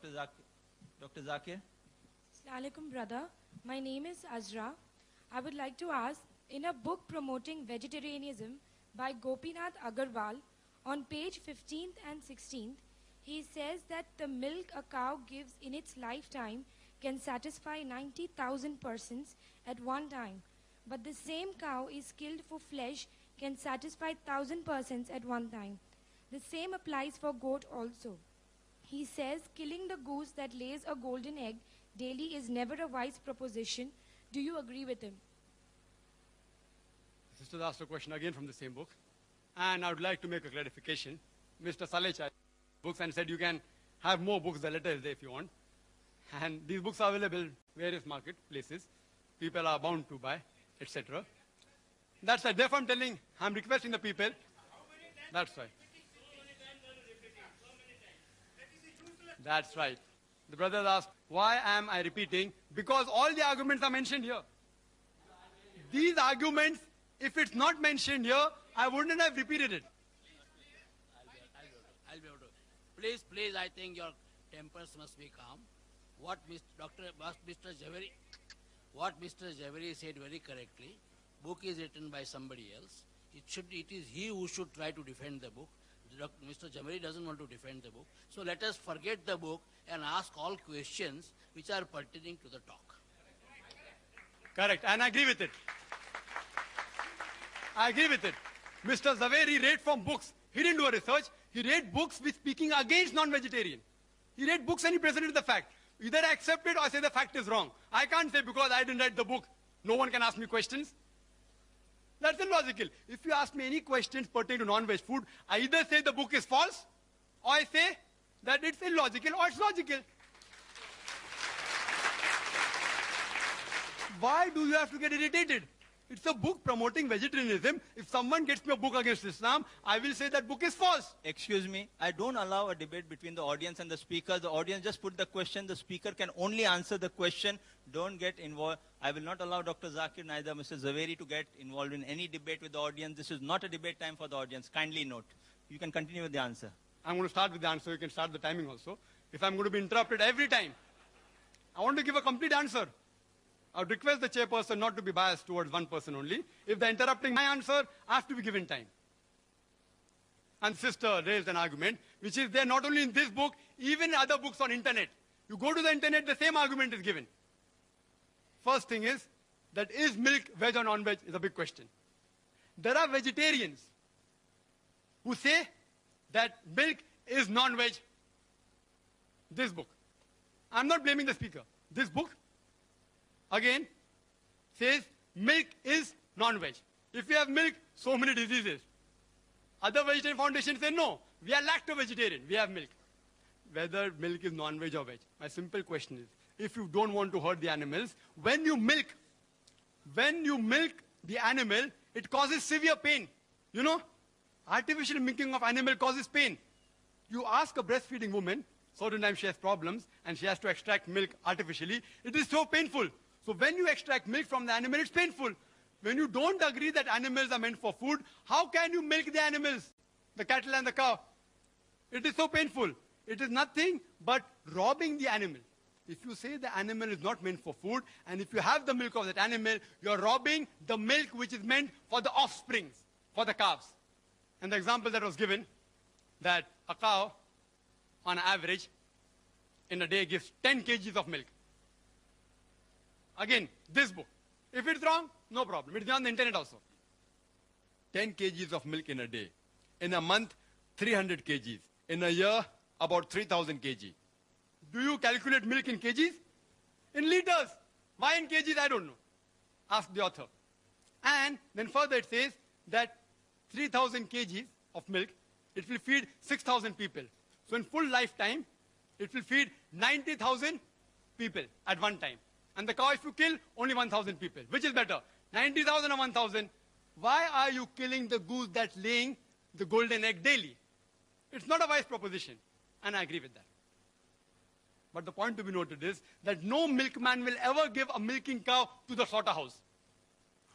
Dr. Zakir. Assalamu alaikum, brother. My name is Azra. I would like to ask, in a book promoting vegetarianism by Gopinath Agarwal, on page 15th and 16th, he says that the milk a cow gives in its lifetime can satisfy 90,000 persons at one time. But the same cow is killed for flesh can satisfy 1,000 persons at one time. The same applies for goat also. He says killing the goose that lays a golden egg daily is never a wise proposition. Do you agree with him? The sister asked a question again from the same book. And I would like to make a clarification. Mr. Saleh books and said you can have more books, the letter is there if you want. And these books are available in various marketplaces. People are bound to buy, etc. That's right. Therefore, I'm requesting the people. That's right. That's right. The brothers asked, why am I repeating? Because all the arguments are mentioned here. These arguments, if it's not mentioned here, I wouldn't have repeated it. I'll be able to. Please, I think your tempers must be calm. What Mr. Javeri said very correctly, book is written by somebody else. It is he who should try to defend the book. Mr. Javeri doesn't want to defend the book. So let us forget the book and ask all questions which are pertaining to the talk. Correct, and I agree with it. I agree with it. Mr. Zaveri read from books. He didn't do a research. He read books which speaking against non-vegetarian. He read books and he presented the fact. Either I accept it or I say the fact is wrong. I can't say because I didn't read the book, no one can ask me questions. That's illogical. If you ask me any questions pertaining to non-veg food, I either say the book is false or I say that it's illogical or it's logical. Why do you have to get irritated? It's a book promoting vegetarianism. If someone gets me a book against Islam, I will say that book is false. Excuse me, I don't allow a debate between the audience and the speaker. The audience just put the question. The speaker can only answer the question. Don't get involved. I will not allow Dr. Zakir, neither Mr. Zaveri to get involved in any debate with the audience. This is not a debate time for the audience. Kindly note. You can continue with the answer. I'm going to start with the answer. You can start the timing also. If I'm going to be interrupted every time, I want to give a complete answer. I would request the chairperson not to be biased towards one person only. If they're interrupting my answer, I have to be given time. And sister raised an argument, which is there not only in this book, even in other books on internet. You go to the internet, the same argument is given. First thing is, that is milk veg or non-veg is a big question. There are vegetarians who say that milk is non-veg. This book. I'm not blaming the speaker. This book again says milk is non-veg. If you have milk, so many diseases. Other vegetarian foundations say no, we are lacto-vegetarian, we have milk. Whether milk is non-veg or veg, my simple question is, if you don't want to hurt the animals, when you milk the animal, it causes severe pain. You know, artificial milking of animal causes pain. You ask a breastfeeding woman, certain times she has problems and she has to extract milk artificially, it is so painful. So when you extract milk from the animal, it's painful. When you don't agree that animals are meant for food, how can you milk the animals, the cattle and the cow? It is so painful. It is nothing but robbing the animal. If you say the animal is not meant for food, and if you have the milk of that animal, you're robbing the milk which is meant for the offsprings, for the calves. And the example that was given, that a cow, on average, in a day gives 10 kgs of milk. Again, this book. If it's wrong, no problem. It's on the internet also. 10 kgs of milk in a day. In a month, 300 kgs. In a year, about 3,000 kg. Do you calculate milk in kgs? In liters. Why in kgs? I don't know. Ask the author. And then further it says that 3,000 kgs of milk, it will feed 6,000 people. So in full lifetime, it will feed 90,000 people at one time. And the cow, if you kill, only 1,000 people. Which is better? 90,000 or 1,000? Why are you killing the goose that's laying the golden egg daily? It's not a wise proposition. And I agree with that. But the point to be noted is that no milkman will ever give a milking cow to the slaughterhouse.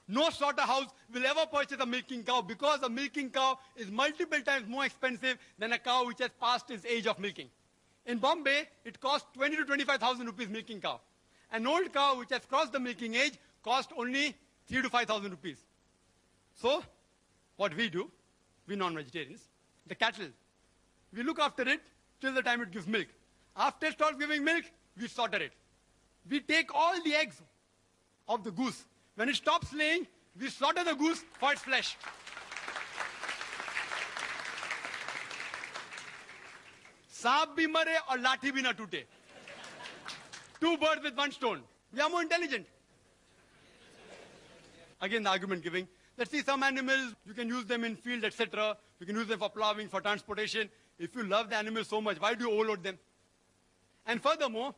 No slaughterhouse will ever purchase a milking cow because a milking cow is multiple times more expensive than a cow which has passed its age of milking. In Bombay, it costs 20 to 25,000 rupees milking cow. An old cow which has crossed the milking age costs only 3 to 5,000 rupees. So, what we do, we non-vegetarians, the cattle, we look after it till the time it gives milk. After it starts giving milk, we slaughter it. We take all the eggs of the goose. When it stops laying, we slaughter the goose for its flesh. सांप भी मरे और लाठी भी ना टूटे. Two birds with one stone. We are more intelligent. Again, the argument giving. Let's see, some animals, you can use them in field, etc. You can use them for plowing, for transportation. If you love the animals so much, why do you overload them? And furthermore,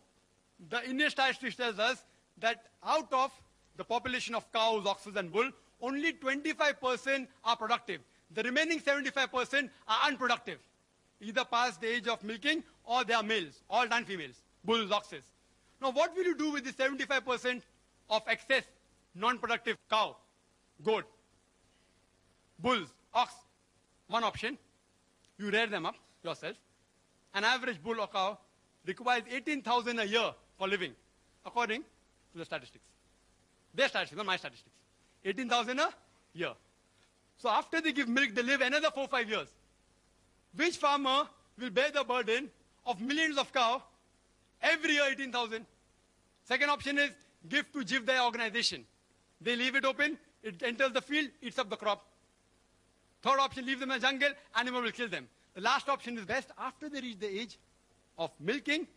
the Indian statistics tells us that out of the population of cows, oxen, and bull, only 25% are productive. The remaining 75% are unproductive, either past the age of milking or they are males, all non-females, bulls, oxes. Now, what will you do with the 75% of excess non-productive cow, goat, bulls, ox? One option, you rear them up yourself. An average bull or cow requires 18,000 a year for living, according to the statistics. Their statistics, not my statistics. 18,000 a year. So after they give milk, they live another 4-5 years. Which farmer will bear the burden of millions of cows every year, 18,000? Second option is give to Jivdaya organization. They leave it open, it enters the field, eats up the crop. Third option, leave them in the jungle, animal will kill them. The last option is best. After they reach the age of milking,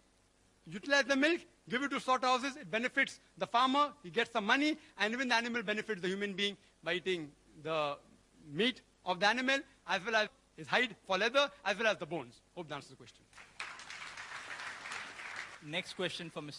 utilize the milk, give it to slaughterhouses, it benefits the farmer, he gets some money, and even the animal benefits the human being by eating the meat of the animal, as well as his hide for leather, as well as the bones. Hope that answers the question. Next question for Mr.